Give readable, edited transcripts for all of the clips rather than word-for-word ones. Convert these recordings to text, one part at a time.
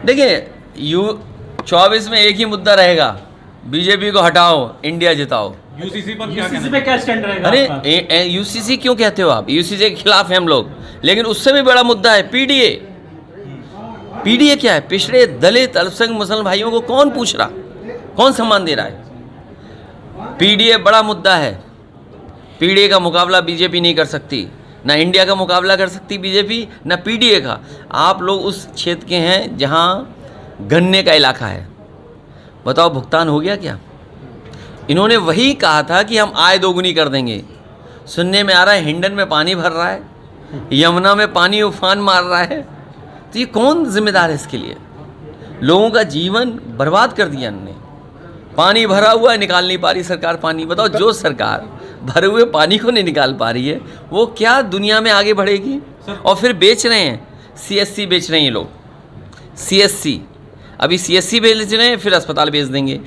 देखिए U24 में एक ही मुद्दा रहेगा, बीजेपी को हटाओ, इंडिया जिताओ। यूसीसी पर क्या यूसीसी पे क्या स्टैंड रहेगा? अरे यूसीसी क्यों कहते हो आप? यूसीसी के खिलाफ हैं हम लोग, लेकिन उससे भी बड़ा मुद्दा है पीडीए। पीडीए क्या है? पिछड़े दलित अल्पसंख्यक मुसलमान भाइयों को कौन पूछ रहा, कौन सम्मान दे रहा है? पीडीए बड़ा मुद्दा है। पीडीए का मुकाबला बीजेपी नहीं कर सकती, ना इंडिया का मुकाबला कर सकती बीजेपी, ना पीडीए का। आप लोग उस क्षेत्र के हैं जहां गन्ने का इलाका है, बताओ भुगतान हो गया क्या? इन्होंने वही कहा था कि हम आय दोगुनी कर देंगे। सुनने में आ रहा है हिंडन में पानी भर रहा है, यमुना में पानी उफान मार रहा है। तो ये कौन जिम्मेदार है इसके लिए? लोगों का जीवन बर्बाद कर दिया इन्होंने। पानी भरा हुआ है, निकाल नहीं पा रही सरकार पानी। बताओ, जो सरकार भरे हुए पानी को नहीं निकाल पा रही है वो क्या दुनिया में आगे बढ़ेगी? और फिर बेच रहे हैं, सीएससी बेच रहे हैं ये लोग। सीएससी अभी सीएससी बेच रहे हैं, फिर अस्पताल बेच देंगे।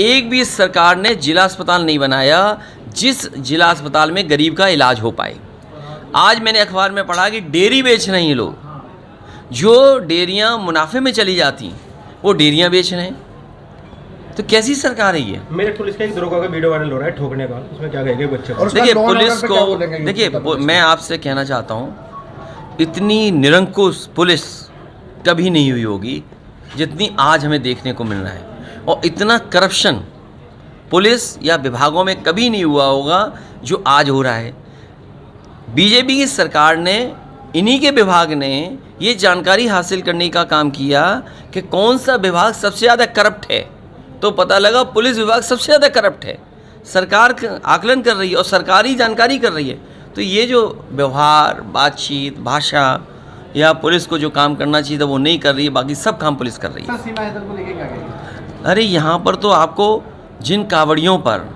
एक भी सरकार ने जिला अस्पताल नहीं बनाया जिस जिला अस्पताल में गरीब का इलाज हो पाए। आज मैंने अखबार में पढ़ा कि डेयरी बेच रहे हैं ये लोग। जो डेयरियां मुनाफे में चली जाती वो डेयरियां बेच रहे हैं। तो कैसी सरकार है ये? मेरठ पुलिस का एक दरोगा का वीडियो वायरल हो रहा है ठोकने का, उसमें क्या कहेंगे बच्चे को? देखिए पुलिस को, देखिए मैं आपसे कहना चाहता हूँ, इतनी निरंकुश पुलिस कभी नहीं हुई होगी जितनी आज हमें देखने को मिल रहा है। और इतना करप्शन पुलिस या विभागों में कभी नहीं हुआ होगा जो आज हो रहा है। बीजेपी की सरकार ने, इन्हीं के विभाग ने ये जानकारी हासिल करने का काम किया कि कौन सा विभाग सबसे ज़्यादा करप्ट है, तो पता लगा पुलिस विभाग सबसे ज़्यादा करप्ट है। सरकार आकलन कर रही है और सरकारी जानकारी कर रही है। तो ये जो व्यवहार, बातचीत, भाषा या पुलिस को जो काम करना चाहिए था वो नहीं कर रही है, बाकी सब काम पुलिस कर रही है। सीमा हैदर को लेके क्या कहेंगे? अरे यहाँ पर तो आपको जिन कावड़ियों पर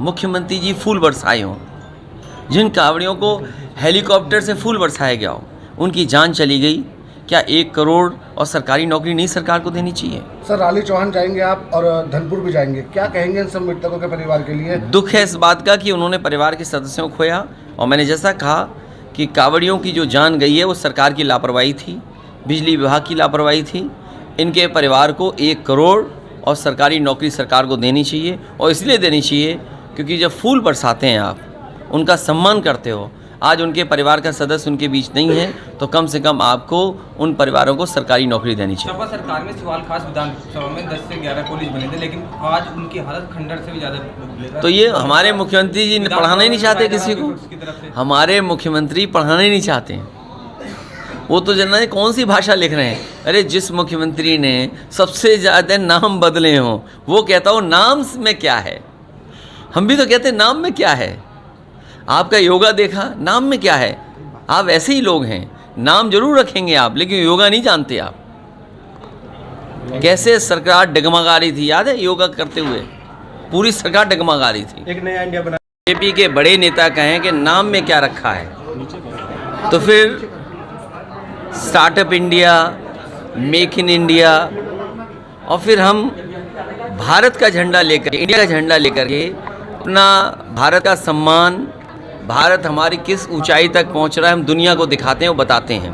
मुख्यमंत्री जी फूल बरसाए हों, जिन कावड़ियों को हेलीकॉप्टर से फूल बरसाया गया हो, उनकी जान चली गई। क्या 1 करोड़ और सरकारी नौकरी नहीं सरकार को देनी चाहिए? सर राली चौहान जाएंगे आप और धनपुर भी जाएंगे, क्या कहेंगे इन सब मृतकों के परिवार के लिए? दुख है इस बात का कि उन्होंने परिवार के सदस्यों को खोया। और मैंने जैसा कहा कि कावड़ियों की जो जान गई है वो सरकार की लापरवाही थी, बिजली विभाग की लापरवाही थी। इनके परिवार को 1 करोड़ और सरकारी नौकरी सरकार को देनी चाहिए। और इसलिए देनी चाहिए क्योंकि जब फूल बरसाते हैं आप, उनका सम्मान करते हो, आज उनके परिवार का सदस्य उनके बीच नहीं है, तो कम से कम आपको उन परिवारों को सरकारी नौकरी देनी चाहिए। सपा सरकार में सिवाल खास विधानसभा में 10 से 11 कॉलेज बने थे, लेकिन आज उनकी हालत खंडर से भी ज़्यादा। तो ये हमारे मुख्यमंत्री जी पढ़ाना ही नहीं चाहते किसी को। हमारे मुख्यमंत्री पढ़ाना ही नहीं चाहते हैं। वो तो जाने कौन सी भाषा लिख रहे हैं। अरे जिस मुख्यमंत्री ने सबसे ज़्यादा नाम बदले हों, वो कहता हो नाम में क्या है। हम भी तो कहते हैं नाम में क्या है। आपका योगा देखा, नाम में क्या है। आप ऐसे ही लोग हैं, नाम जरूर रखेंगे आप, लेकिन योगा नहीं जानते आप। कैसे सरकार डगमगा रही थी, याद है? योगा करते हुए पूरी सरकार डगमगा रही थी। एक नया इंडिया बना। बीजेपी के बड़े नेता कहें कि नाम में क्या रखा है, तो फिर startup India, make in India, और फिर हम भारत का झंडा लेकर, इंडिया का झंडा लेकर के अपना भारत का सम्मान, भारत हमारी किस ऊंचाई तक पहुंच रहा है, हम दुनिया को दिखाते हैं और बताते हैं।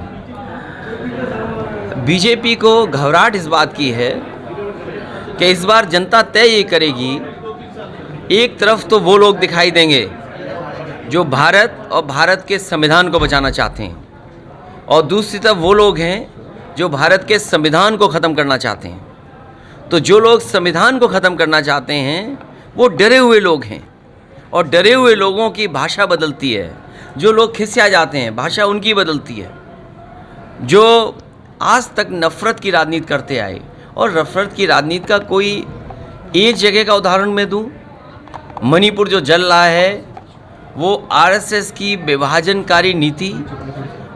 बीजेपी को घबराहट इस बात की है कि इस बार जनता तय ये करेगी। एक तरफ तो वो लोग दिखाई देंगे जो भारत और भारत के संविधान को बचाना चाहते हैं, और दूसरी तरफ वो लोग हैं जो भारत के संविधान को ख़त्म करना चाहते हैं। तो जो लोग संविधान को ख़त्म करना चाहते हैं वो डरे हुए लोग हैं, और डरे हुए लोगों की भाषा बदलती है। जो लोग खिसिया जाते हैं, भाषा उनकी बदलती है। जो आज तक नफ़रत की राजनीति करते आए, और नफ़रत की राजनीति का कोई एक जगह का उदाहरण मैं दूं, मणिपुर जो जल रहा है वो आरएसएस की विभाजनकारी नीति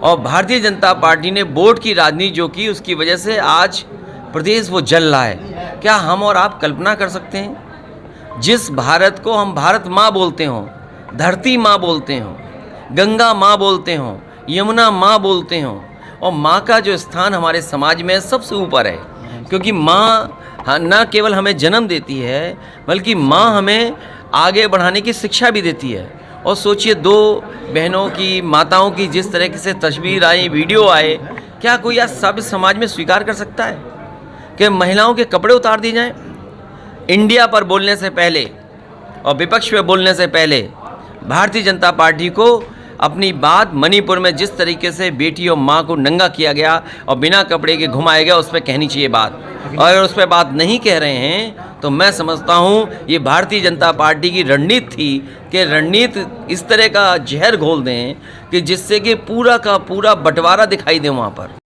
और भारतीय जनता पार्टी ने वोट की राजनीति जो की, उसकी वजह से आज प्रदेश वो जल रहा है। क्या हम और आप कल्पना कर सकते हैं? जिस भारत को हम भारत माँ बोलते हों, धरती माँ बोलते हों, गंगा माँ बोलते हों, यमुना माँ बोलते हों, और माँ का जो स्थान हमारे समाज में सबसे ऊपर है, क्योंकि माँ न केवल हमें जन्म देती है बल्कि माँ हमें आगे बढ़ाने की शिक्षा भी देती है। और सोचिए, 2 बहनों की, माताओं की जिस तरह से तस्वीर आई, वीडियो आए, क्या कोई आज सभ्य समाज में स्वीकार कर सकता है? कि महिलाओं के कपड़े उतार दिए जाएं? इंडिया पर बोलने से पहले और विपक्ष पे बोलने से पहले भारतीय जनता पार्टी को अपनी बात मणिपुर में जिस तरीके से बेटी और माँ को नंगा किया गया और बिना कपड़े के घुमाया गया, उस पर कहनी चाहिए बात। और अगर उस पर बात नहीं कह रहे हैं तो मैं समझता हूँ ये भारतीय जनता पार्टी की रणनीति थी कि रणनीति इस तरह का जहर घोल दें कि जिससे कि पूरा का पूरा बंटवारा दिखाई दे वहाँ पर।